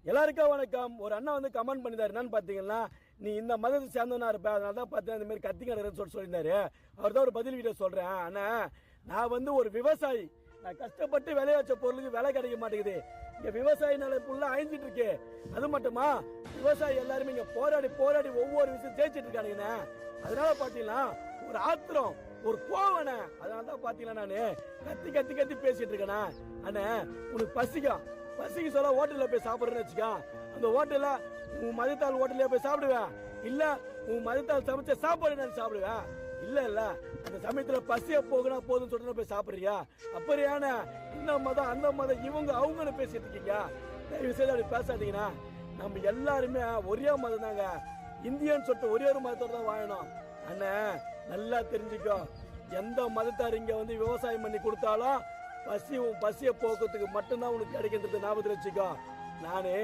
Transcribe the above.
எல்லாருக்கும் வணக்கம். ஒரு அண்ணா வந்து கமெண்ட் பண்ணிட்டாரு. என்னன்னு பாத்தீங்கன்னா, நீ இந்த மதத்தை சேர்ந்தவனா இருப்ப, அதனால தான் பார்த்தேன் இந்த மாதிரி கத்திக்கிறேன்னு சொல்லியிருந்தாரு. அவர் தான் ஒரு பதில் வீடியோ சொல்றேன். ஆனா நான் வந்து ஒரு விவசாயி. நான் கஷ்டப்பட்டு விளைய வச்ச பொருளுக்கு விலை கிடைக்க மாட்டேங்குது. இங்க விவசாய நிலம் ஃபுல்லா அழிஞ்சிட்டு இருக்கு. அது மட்டுமா, விவசாயி எல்லாருமே இங்க போராடி போராடி ஒவ்வொரு விஷயம் ஜெயிச்சிட்டு இருக்கானுங்க. அதனால பாத்தீங்கன்னா ஒரு ஆத்திரம், ஒரு கோவன, அதனால தான் பாத்தீங்கன்னா நானு கத்தி கத்தி கத்தி பேசிட்டு இருக்கேனா. அண்ணா உனக்கு பசிக்கு சொல்ல ஹோட்டல்ல போய் சாப்பிடுறேன்னு வச்சுக்கா, அந்த ஹோட்டல்ல உன் மதத்தால் ஹோட்டல்ல போய் சாப்பிடுவேன், இல்ல உன் மதத்தால் சமைச்ச சாப்பாடு நான் சாப்பிடுவேன். இல்ல அந்த சமயத்துல பசிய போகுனா போதுன்னு சொல்லிட்டு போய் சாப்பிடுறியா? அப்படியான இந்த மதம் அந்த மதம் இவங்க அவங்கன்னு பேசிட்டு இருக்கீங்க. தயவு செய்து அப்படி பேசாதீங்கன்னா. நம்ம எல்லாருமே ஒரே மதம் தாங்க. இந்தியன்னு சொல்லிட்டு ஒரே ஒரு மதத்தோட தான் வாழணும். அண்ணா நல்லா தெரிஞ்சுக்கோ, எந்த மதத்தார் இங்க வந்து விவசாயம் பண்ணி கொடுத்தாலும் பசிய போக்குறதுக்கு மட்டும்தான் உனக்கு கிடைக்கின்றது ஞாபகத்தில் வச்சுக்கோ. நானே